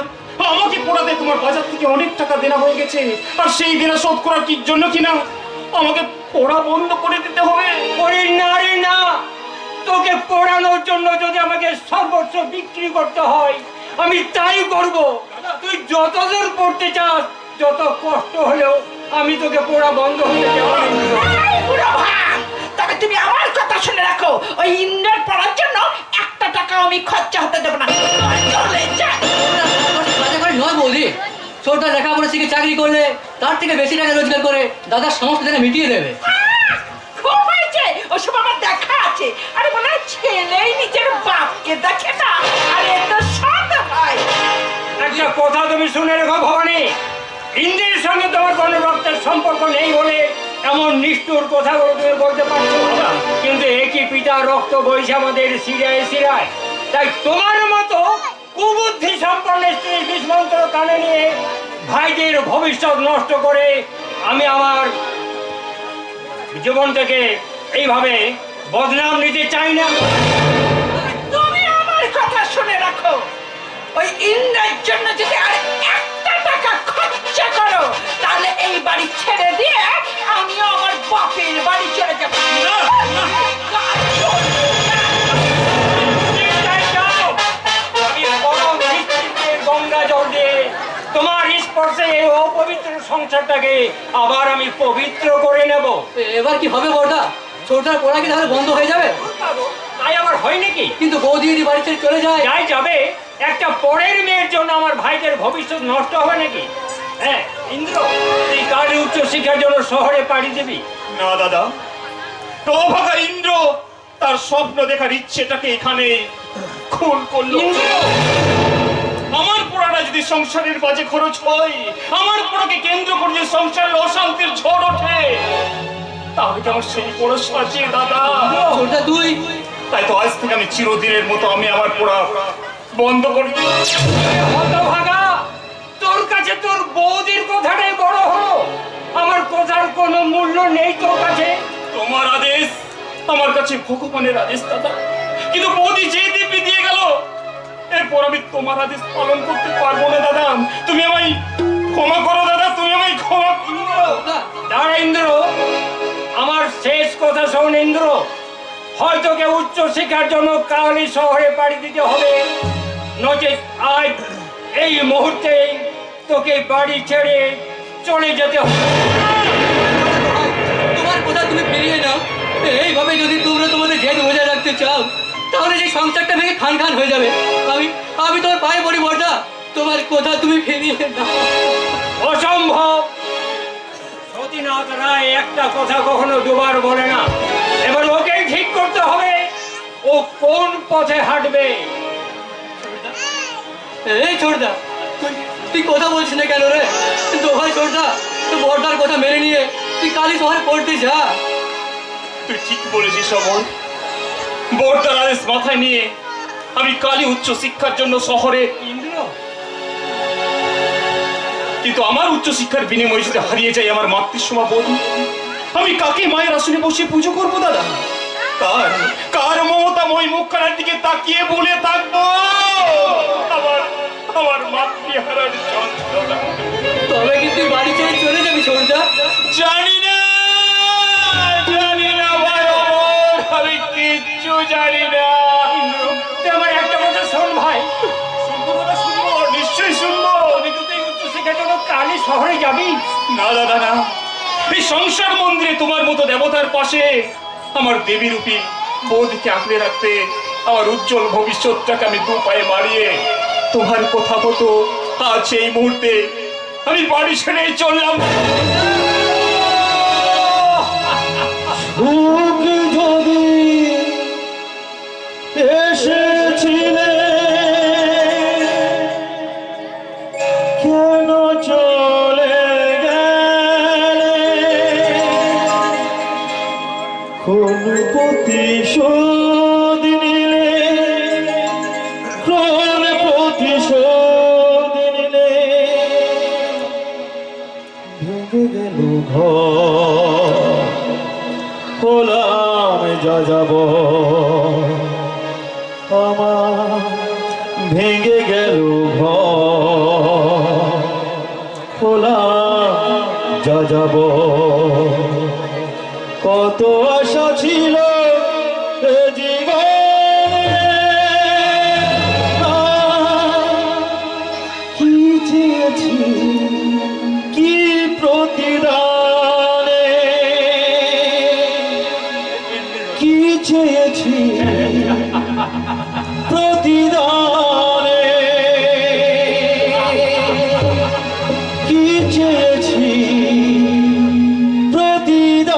আমাকে পড়াতে তোমার বাজার থেকে অনেক টাকা দেনা হয়ে গেছে, আর সেই দেনা শোধ করার কি জন্য কিনা আমাকে পড়া বন্ধ করে দিতে হবে। ওরে না রে না, তোকে পড়ানোর জন্য যদি আমাকে সর্বস্ব বিক্রি করতে হয় আমি তাই করব। তুই যতদূর পড়তে চাস, যত কষ্ট হলেও আমি তোকে পড়া বন্ধ হতে দেব না। এই বুড়ো ভাই, তবে তুমি আমার কথা শুনে রাখো, ওই ইন্দ্রের পড়ার জন্য একটা টাকাও আমি খরচা হতে দেবো না। চলে যা। কাজে করে নয় বৌদি, ছোটটা লেখাপড়া শিখে চাকরি করলে তার থেকে বেশি টাকা রোজগার করে দাদার সমস্ত টাকা মিটিয়ে দেবে। খুব হয়েছে, ওসব আমার দেখা আছে। আরে মনে হয় ছেলেই নিজের বাপকে দেখে না। আরে তো সৎ ভাই। একটা কথা তুমি শুনে রেখো ভবানী, ইন্দ্রের সঙ্গে তোমার কোনো রক্তের সম্পর্ক নেই বলে এমন নিষ্ঠুর কথাগুলো তুমি বলতে পারছো না, কিন্তু একই পিতা রক্ত বইছে আমাদের শিরায় শিরায়। তাই তোমার মতো কুবুদ্ধি সম্পন্ন স্ত্রীর বিস্মন্ত্র কানে নিয়ে ভাইদের ভবিষ্যৎ নষ্ট করে আমি আমার জীবনটাকে এইভাবে বদনাম নিতে চাই না। তুমি আমার কথা শুনে রাখো, ওই ইন্দ্রের জন্য যদি আর একটা টাকা খরচা করো তাহলে এই বাড়ি ছেড়ে দিয়ে আমিও আমার বাপের বাড়ি চলে যাবো। আমি পরম নিশ্চিন্তে গঙ্গা জল দিয়ে তোমার স্পর্শে এই অপবিত্র সংসারটাকে আবার আমি পবিত্র করে নেব। এবার কি হবে বড়দা? ছোটটার পড়া কি তাহলে বন্ধ হয়ে যাবে? তাই আবার হয় নাকি? কিন্তু বৌদি যদি বাড়ি ছেড়ে চলে যায়? যাই যাবে, একটা পরের মেয়ের জন্য আমার ভাইদের ভবিষ্যৎ নষ্ট হবে নাকি? হ্যাঁ ইন্দ্র, তুই কালে উচ্চ শিক্ষার জন্য শহরে পাড়ি দিবি? না দাদা, অভাগা ইন্দ্র তার স্বপ্ন দেখার ইচ্ছেটাকে এখানে খুন করলো। আমার পোড়াটা যদি সংসারের বাজে খরচ হয়, আমার পোড়াকে কেন্দ্র করে যে সংসারের অশান্তির ঝড় ওঠে, তাহলে কি আমার সেই পোড়া সাজিয়ে দাদা? ছোটটা তুই তাই তো আজ থেকে আমি চিরদিনের মতো আমি আমার পোড়া বন্ধ করে দিই। হতভাগা, তোর কাছে তোর বৌদির কথাটাই বড় হলো, আমার কথার কোনো মূল্য নেই তোর কাছে। তোমার আদেশ আমার কাছে ভগবানের আদেশ দাদা, কিন্তু বৌদি যে দিব্যি দিয়ে গেল, এরপর আমি তোমার আদেশ পালন করতে পারবো না দাদা। তুমি আমায় ক্ষমা করো দাদা, তুমি আমায় ক্ষমা করো। দাঁড়া ইন্দ্র, আমার শেষ কথা শোন ইন্দ্র। হয়তো তোকে উচ্চ শিক্ষার জন্য কালই শহরে পাড়ি দিতে হবে, নচেত আজ এই মুহূর্তে তোকে বাড়ি ছেড়ে চলে যেতে হবে। তোমার কথা তুমি ফিরিয়ে নাও। এইভাবে যদি তোমরা তোমাদের জেদ বজায় রাখতে চাও তাহলে যে সংসারটা ভেঙে খান খান হয়ে যাবে। আমি তোমার পায়ে পড়ি বড়দা, তোমার কথা তুমি ফিরিয়ে নাও। অসম্ভব! সতীনাথ রায় একটা কথা কখনো দুবার বলে না। এবার ওকেই ঠিক করতে হবে ও কোন পথে হাঁটবে। এই ছোটদা, তুই কথা বলছিস না কেন রে? দোহাই ছোটদা, তুই বড়দার কথা মেনে নিয়ে তুই কালই শহরে পড়তে যা। তুই ঠিক বলেছিস অমল, বর্দার আদেশ মাথায় নিয়ে আমি কালই উচ্চ শিক্ষার জন্য শহরে। ইন্দ্র, কিন্তু আমার উচ্চ শিক্ষার বিনিময়ে যদি হারিয়ে যায় আমার মাতৃসমা বোধ, আমি কাকে মায়ের আসনে বসে পুজো করবো দাদা? কার কার মমতাময় মুখখানার দিকে তাকিয়ে বলে থাকবো আমার আমার মাতৃহারার যন্ত্রণা? তবে কি তুই বাড়ি ছেড়ে চলে যাবি ছোটদা? জানি না, জানি না ভাই অমর, আমি কিচ্ছু জানি না। তুই আমার একটা কথা শোন ভাই। শুনবো দাদা, শুনবো, নিশ্চয়ই শুনবো। আমি তো তুই উচ্চ শিক্ষার জন্য কালই শহরে যাবি? না দাদা না, এই সংসার মন্দিরে তোমার মতো দেবতার পাশে আমার দেবী রূপী বোধকে আঁকড়ে রাখতে আমার উজ্জ্বল ভবিষ্যৎটাকে আমি দু পায়ে মারিয়ে তোমার কথা মতো আজ এই মুহূর্তে আমি বাড়ি ছেড়ে চললাম। যদি এসেছিলে কেন চলে গেলে? কোন প্রতিশোধ নিলে, কোন প্রতিশোধ নিলে? ভেঙে গেল ঘর, হলাম যা যাব আমার, ভেঙে গেল ঘর, হলাম যা যাব। কত আশা ছিল এ জীবনে, কি চেয়েছি কি প্রতিদানে, কি চেয়েছি প্রতিদানে, কি চেয়েছি প্রতিদানে।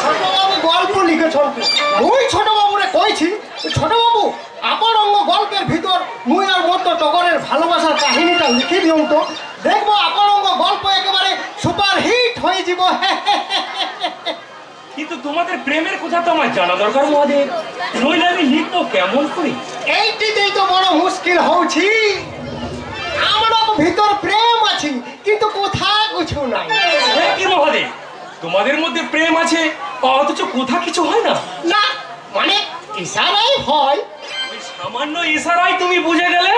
ছোটবাবু গল্প লিখেছেন। মুই ছোটবাবুরে কইছি, ছোটবাবু আমার অঙ্গ গল্পের ভিতর মুই আর মতো টগরের ভালোবাসার কাহিনীটা লিখে দিও তো, দেখবো আপনার অঙ্গ গল্প একেবারে সুপার হিট হয়ে যাব। কিন্তু তোমাদের প্রেমের কথা তো আমার জানা দরকার মহাদেব, নইলে আমি লিখবো কেমন করে? এইটিতেই তো বড় মুশকিল হচ্ছে। আমারও ভিতর প্রেম আছে, কিন্তু কোথা কিছু নাই। এ কি মহাদেব, তোমাদের মধ্যে প্রেম আছে অথচ কোথা কিছু হয় না? না মানে ইশারাই হয়। ওই সামান্য ইশারায় তুমি বুঝে গেলে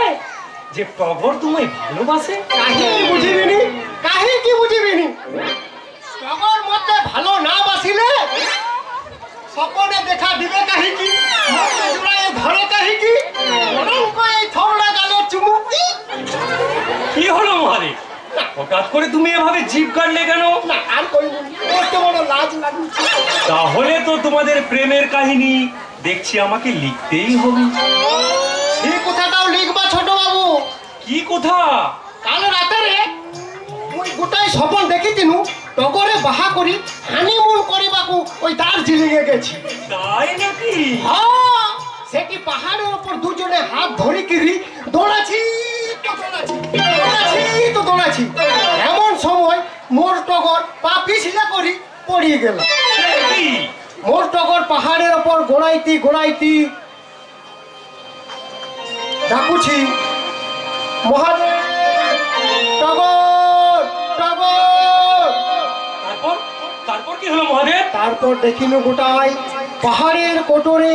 যে টগর তোমায় ভালোবাসে? কাহিনী বুঝিবিনি, কাহিনী বুঝিবিনি। টগর মতে ভালো না বাসিলে সপনে দেখা দিবে কাহিনী, মতে জুড়ায় ধরে কাহিনী, রঙ্গ এই থরলা গালে চুমুকি। কি হলো মহাদেব, হঠাৎ করে তুমি এভাবে জিভ কাটলে কেন? না আর কইনি, কত বড় লাজ লাগছে। তাহলে তো তোমাদের প্রেমের কাহিনী দেখছি আমাকে লিখতেই হবে। এই কথাটাও লিখবা ছোট বাবু। কি কথা? কাল রাতে মুই গোটাই স্বপন দেখিতিনু টগরে বাহা করি হানিমুন করিবাকু ওই দার্জিলিং এ গেছি। তাই নাকি? হ্যাঁ, সেটি পাহাড়ের উপর দুজনে হাত ধরে কিরি দৌড়াছি তো দৌড়াছি, দৌড়াছি তো দৌড়াছি। এমন সময় মোর টগর পা পিছলা করি পড়িয়ে গেল। কি? মোর টগর পাহাড়ের উপর গোড়াইতি গোড়াইতি ডাকুছি, মহাদেব টগর টগর। তারপর তারপর কি হলো মহাদেব? তারপর দেখিল গোটাই পাহাড়ের কোটরে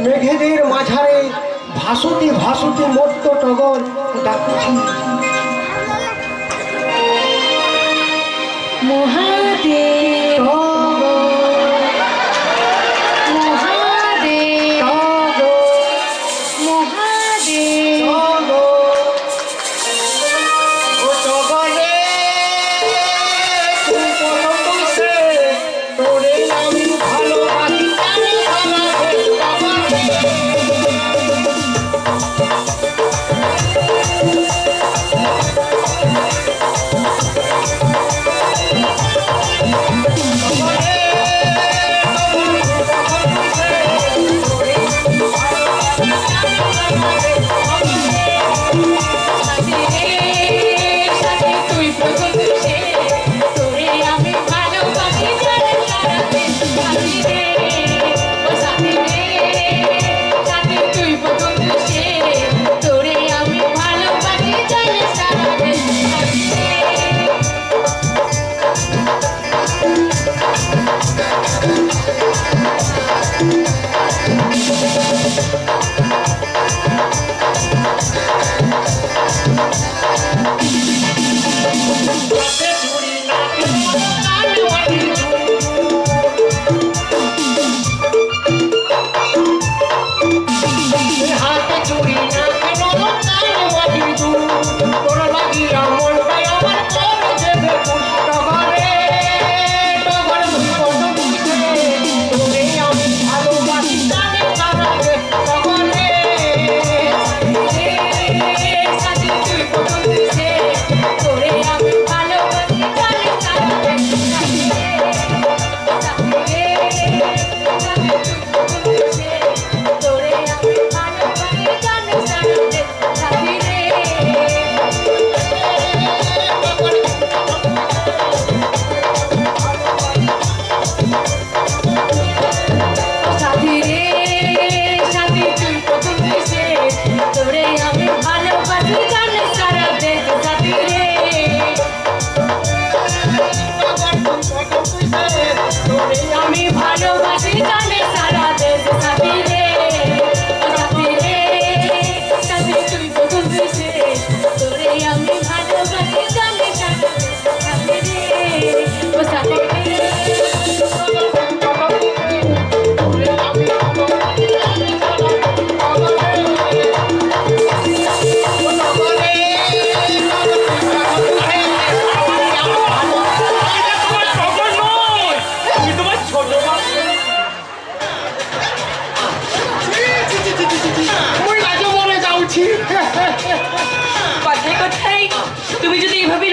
মেঘেদের মাঝারে ভাসুতি ভাসুতি মত্ত টগর ডাকুছি, মহাদেব মহাদেব মহাদেব ভালোবাসি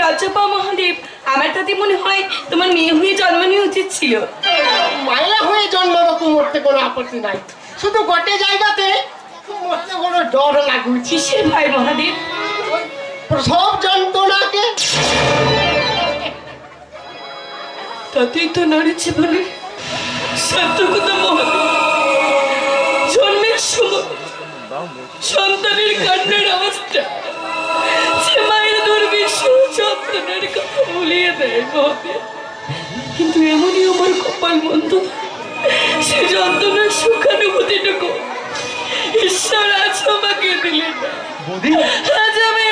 লজ্জা পাও মহাদেব, আমার তাতে মনে হয় তোমার মেয়ে হয়ে জন্ম নেওয়া উচিত ছিল। মায়া হয়ে জন্মাবো, মরতে কোনো আপত্তি নাই, শুধু গোটে জায়গাতে মরতে বড় ডর লাগুছে। কিসের ভয় মহাদেব? প্রসব যন্ত্রণাকে। তাতেই তো নারী জীবনে সত্য কথা মহাদেব। জন্মের সময় সন্তানের কান্নার অবস্থা যে মায়ের দুর্বিষ যন্ত্রণার কথা ভুলিয়ে দেয় মহাদেব, কিন্তু এমনই আমার কপাল মন্দ, সে যন্ত্রণার সুখানুভূতিটুকু ঈশ্বর আজ আমাকে দিলেন না। আজ আমি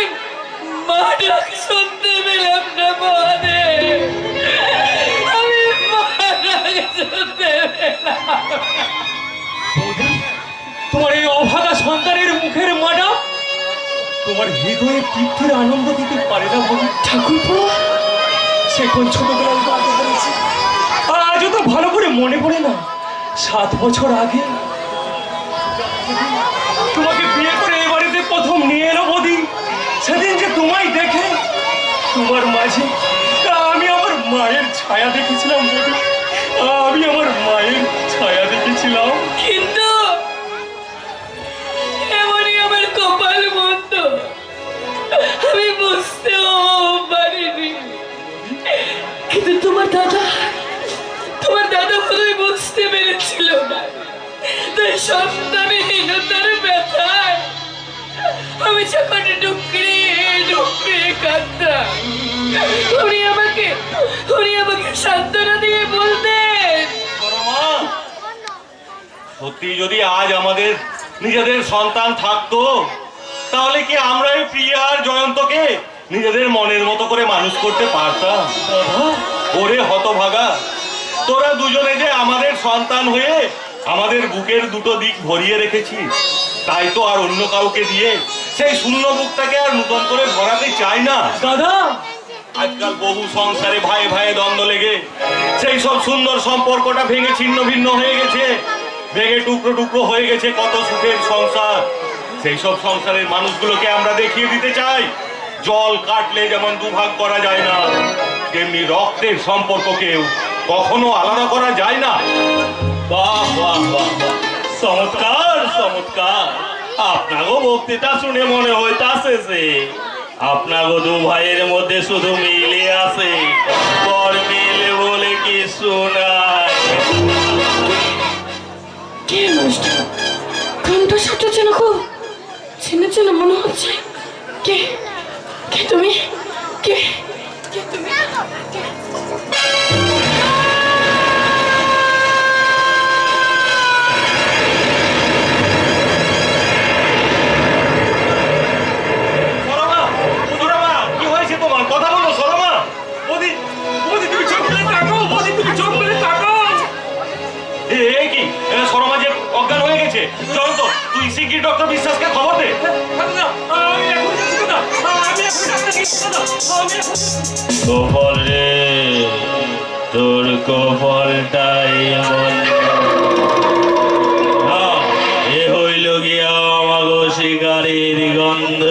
মা ডাক শুনতে পেলাম না মহাদেব, আমি মা ডাক শুনতে পেলাম। তোমার এই অভাগা সন্তানের মুখের মাডা তোমার হৃদয়ে তৃপ্তির আনন্দ দিতে পারে না বলি। ঠাকুরপো, সে কোন ছোটবেলায় বাড়তে পেরেছে, আজও তো ভালো করে মনে পড়ে না। 7 বছর আগে তোমাকে বিয়ে করে এই বাড়িতে প্রথম নিয়ে এলো বদি, সেদিন যে তোমায় দেখে তোমার মাঝে আমি আমার মায়ের ছায়া দেখেছিলাম বদি, আমি আমার মায়ের ছায়া দেখেছিলাম। কিন্তু এমনই আমার কপাল মন্দ, আমি বুঝতেও পারিনি। কিন্তু তোমার দাদা বোধহয় বুঝতে পেরেছিল না, তাই সন্তানহীনতার ব্যথায় আমি যখন ডুকরে কাঁদতাম, উনি আমাকে সান্ত্বনা দিয়ে বলতেন, সত্যি যদি আজ আমাদের নিজেদের সন্তান থাকতো, তাহলে কি আমরা এই প্রিয়া আর জয়ন্তকে নিজেদের মনের মতো করে মানুষ করতে পারতাম? ওরে হতভাগা, তোরা দুজনে যে আমাদের সন্তান হয়ে আমাদের বুকের দুটো দিক ভরিয়ে রেখেছিস, তাই তো আর অন্য কাউকে দিয়ে সেই শূন্য বুকটাকে আর নতুন করে ভরাতে চাই না। দাদা, আজকাল বহু সংসারে ভাই ভাই দ্বন্দ্ব লেগে সেই সব সুন্দর সম্পর্কটা ভেঙে ছিন্ন ভিন্ন হয়ে গেছে, ভেঙে টুকরো টুকরো হয়ে গেছে কত সুখের সংসার। সেই সব সংসারের মানুষগুলোকে আমরা দেখিয়ে দিতে চাই, জল কাটলে যেমন দুভাগ করা যায় না, তেমনি রক্তের সম্পর্ককেও কখনো আলাদা করা যায় না। বাহ বাহ বাহ, চমৎকার চমৎকার। আপনাগো বক্তৃতা শুনে মনে হইতাছে যে আপনাগো দু ভাইয়ের মধ্যে শুধু মিলে আছে, পর মিল বলে কিছু নাই। কে নষ্ট কণ্ঠস্বরটা যেন খুব চেনা চেনা মনে হচ্ছে। কে কে তুমি? কে কে তুমি? কি হয়েছে তোমার? কথা বলো সরমা। বৌদি, বৌদি তুমি চোখ মেলে তাকাও, বৌদি তুমি চোখ মেলে তাকাও। এই কি সরমা যে অজ্ঞান হয়ে গেছে? জয়ন্ত, তুই শিগগির ডক্টর বিশ্বাসকে খবর দে। কপাল রে, তোর কপালটাই এ হইল গিয়া আমাগো শিকারের গন্ধ।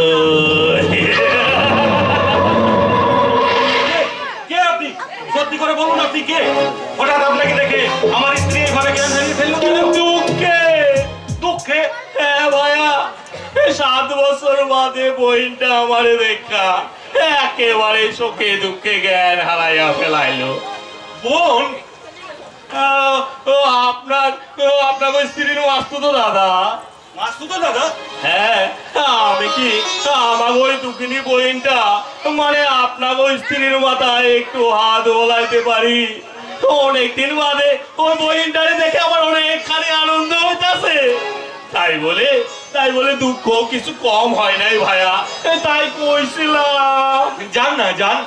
কে আপনি? সত্যি করে বলুন, আপনি কে? হঠাৎ আপনাকে দেখে আমার স্ত্রী এইভাবে জ্ঞান হারিয়ে ফেলল। দুঃখে দুঃখে? হ্যাঁ ভাইয়া, 7 বছর বাদে বইনটা আমারে দেখা একেবারে শোকে দুঃখে জ্ঞান হারাইয়া ফেলাইলো। বোন? আপনার স্ত্রীর মাস্তুতো দাদা। মাস্তুতো দাদা? হ্যাঁ, আমি কি আমার ওই দুঃখিনী বইনটা মানে আপনার স্ত্রীর মাথায় একটু হাত বোলাইতে পারি? অনেকদিন বাদে ওই বইনটারে দেখে আমার অনেকখানি আনন্দ হইতাছে। তাই বলে দুঃখ কিছু কম হয় নাই ভাইয়া, তাই কইছিলাম। যান না যান,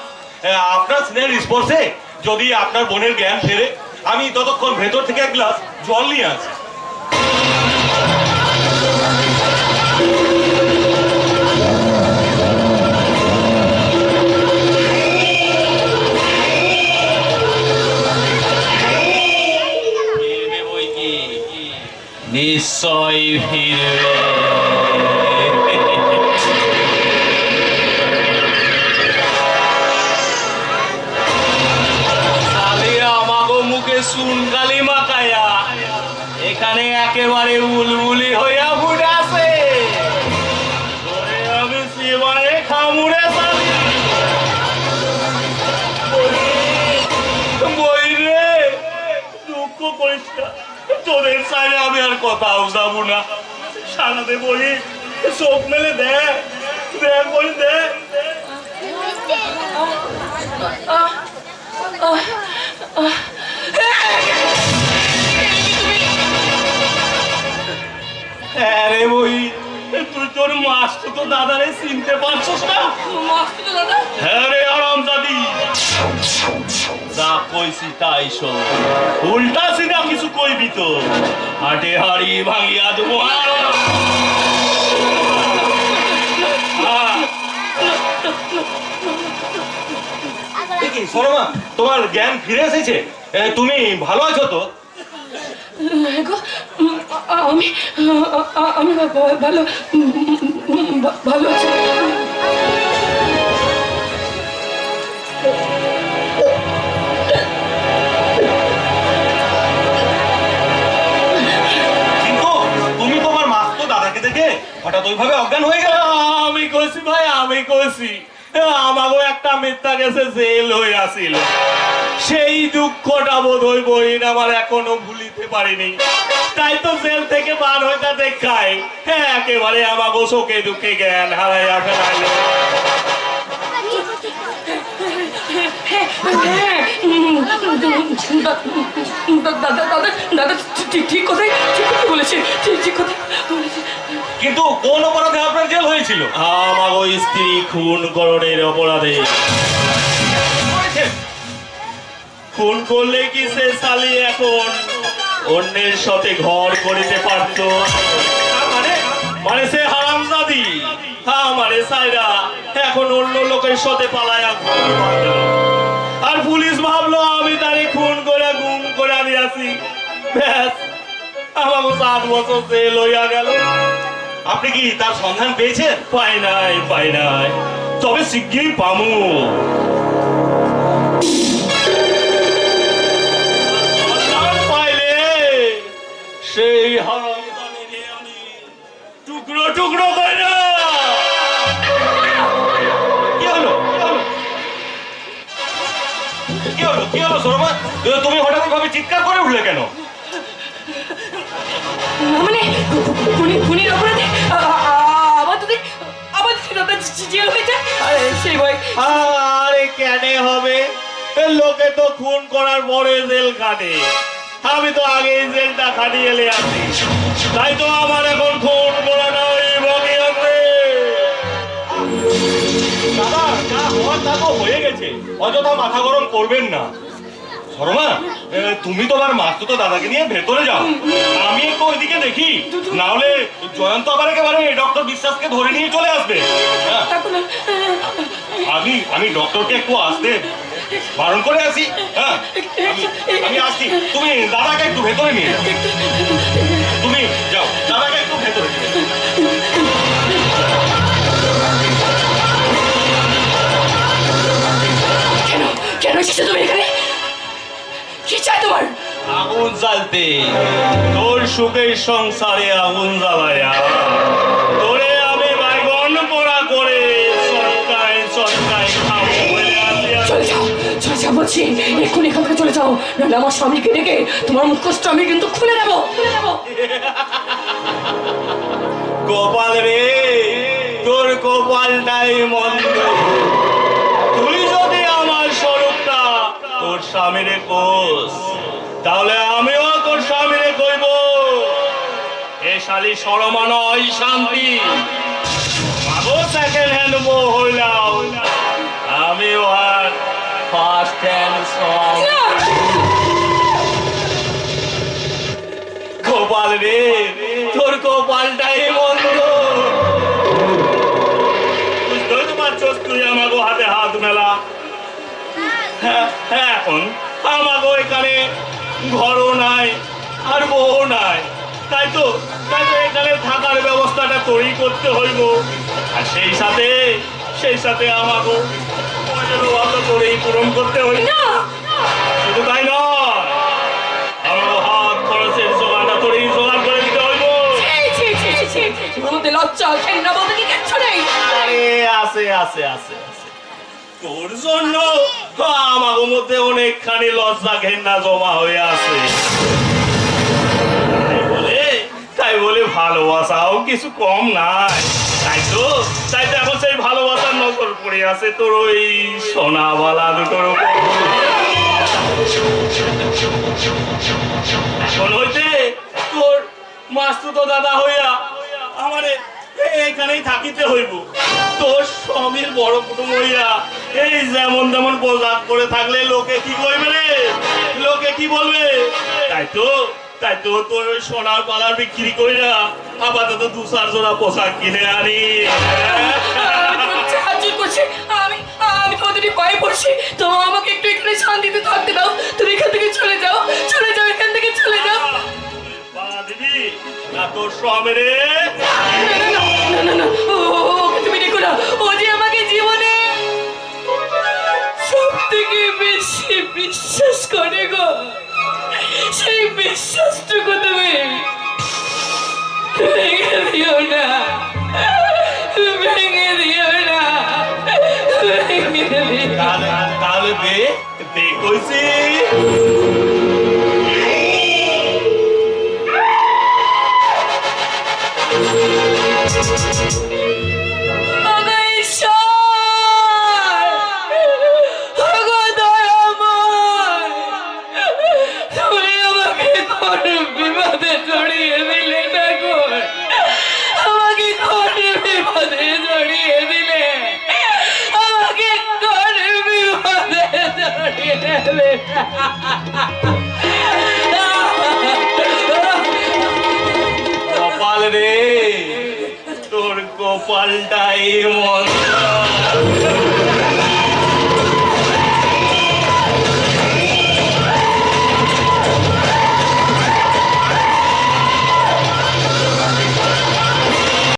আপনার স্নেহের স্পর্শে যদি আপনার বোনের জ্ঞান ফেরে, আমি ততক্ষণ ভেতর থেকে এক গ্লাস জল নিয়ে আসি। নিশ্চয় ফিরবে। কোথাও যাবো না। সারাতে বই চোখ মেলে দেখ দেখ বই দেখ। আরে বই তুই তোর মাস্টার তো দাদারে চিনতে পারছস না? মাস্টার দাদা হ্যাঁ রে আরামজাদি, যা কইছি তাই শোন, উল্টা সিধা কিছু কইবি তো হাটে হাড়ি ভাঙিয়া দেবো। সরমা, তোমার জ্ঞান ফিরে এসেছে? তুমি ভালো আছো তো? গো, আমি আমি ভালো ভালো আছি। কিন্তু তুমি তোমার মাস্তো দাদাকে দেখে হঠাৎ ওইভাবে অজ্ঞান হয়ে গেল। আমি কইছি ভাই, আমি কইছি আমাগো একটা মিথ্যা গেছে জেল হয়ে আসিল, সেই দুঃখটা বোধ হই বইন আমার এখনো ভুলিতে পারিনি। তাই তো জেল থেকে বার হইতা দেখায় একেবারে আমাগো চোখে দুঃখে জ্ঞান হারাইয়া ফেলাইল। দাদা দাদা দাদা ঠিক কথাই বলেছে, ঠিক কথা বলেছে। কিন্তু কোন অপরাধে আপনার জেল হয়েছিল? আমাগো স্ত্রী খুন করণের অপরাধে। খুন করলে কি সে শালি এখন অন্যের সাথে ঘর করিতে পারতো? মানে সে হারামজাদি আমারে সাইরা এখন অন্য লোকের সাথে পালায়া ঘুরে বেড়াতো। আর পুলিশ ভাবলো আমি তারে খুন করে গুম করে দিয়েছি। ব্যাস আমাকে 7 বছর জেল হইয়া গেল। আপনি কি তার সন্ধান পেয়েছেন? পাই নাই, তবে শিগগিরই পামু। পাইলে সেই হারামজাদিকে আমি টুকরো টুকরো করে না। কি হলো কি হলো সরমা, তুমি হঠাৎ ভাবে চিৎকার করে উঠলে কেন? মানে খুনির অপরাধে আবার দাদা জেল হয়েছে। সেই ভয়। আরে কেন হবে, লোকে তো খুন করার পরে জেল কাটে, আমি তো আগে জেলটা খাটিয়ে এলে আছি। তাই তো আমার এখন খুন করা নাই বাকি আছে। দাদা, যা হওয়ার তা তো হয়ে গেছে, অযথা মাথা গরম করবেন না। সরমা, তুমি তোমার মাস্তুতো দাদাকে নিয়ে ভেতরে যাও, আমি একটু ওইদিকে দেখি, না হলে জয়ন্ত আবার একেবারে ডক্টর বিশ্বাসকে ধরে নিয়ে চলে আসবে। হ্যাঁ, আমি ডক্টরকে একটু আসতে বারণ করে আসি। হ্যাঁ, আমি আসছি, তুমি দাদাকে একটু ভেতরে নিয়ে যাও। তুমি যাও, দাদাকে একটু ভেতরে নিয়ে যাও। কেন এসেছো তুমি এখানে? কি চাই তোমার? আগুন জ্বালতে, তোর সুখের সংসারে আগুন জ্বালায়া তোরে আমি বাইগন পোড়া করে চটকায় খাবো বলে আসি। চলে যাও বলছি, এক্ষুনি এখান থেকে চলে যাও, নাহলে আমার স্বামীকে ডেকে তোমার মুখোশটা আমি কিন্তু খুলে নেবো। কপাল রে, তোর কপালটাই মন্দ। তুই যদি আমার স্বরূপটা তোর স্বামীরে কোস, তাহলে আমিও তোর স্বামীরে কইব এ শালি সরমা নয় শান্তি। আগো সেকেন্ড হ্যান্ড বউ হইলাম, আমিও আর ফার্স্ট হ্যান্ড সব। কপাল রে, তোর কপালটাই মন্দ। বুঝতেই তো পারছস তুই আমাকে হাতে হাত মেলা। হ্যাঁ, এখন আমাকে এখানে ঘরও নাই আর বউ নাই, তাই তো এখানে থাকার ব্যবস্থাটা তোরই করতে হইব। আর সেই সাথে আমাকে তোরই পূরণ করতে হইব। শুধু তাই নয়, আমার হাত খরচের জোগানটা তোরই জোগাড় করে দিতে হইব। তোমার মধ্যে লজ্জা ঘেন্না বলতে কি কিচ্ছু নেই? আরে আছে। তোর জন্য আমার মধ্যে অনেকখানি লজ্জা ঘেন্না জমা হয়ে আছে বলে তাই বলে ভালোবাসাও কিছু কম নাই। তাই তো এখন সেই ভালোবাসার নজর পড়ে আছে তোর ওই সোনাবালা দুটোর উপর। এখন হইতে তোর মাস্তুতো দাদা হইয়া আমারে এইখানেই থাকিতে হইব। তোর স্বামীর বড় কুটুম হইয়া এই যেমন তেমন পোশাক করে থাকলে লোকে কি কইবে রে, লোকে কি বলবে? তাই তো তোর ওই সোনার পালার বিক্রি কইরা আপাতত 2-4 জোড়া পোশাক কিনে আনি। আমি তোমাদের পায়ে পড়ছি, তো আমাকে একটু এখানে শান্তিতে থাকতে দাও। তুমি এখান থেকে চলে যাও, এখান থেকে চলে যাও। দিদি না তোর স্বামী রে, না, ওকে তুমি দেখো না। ও যে আমাকে জীবনে সব থেকে বেশি বিশ্বাস করে গো, সেই বিশ্বাসটুকু তুমি ভেঙে দিও না, ভেঙে দিও না, ভেঙে দিও না। তাহলে দে কইছি। বিপদে জড়িয়ে দিলে ঠাকুর, আমাকে ঘরে বিপদে জড়িয়ে দিলে, আমাকে ঘরে বিপদে জড়িয়ে দিলে। কপাল রে, তোর কপালটাই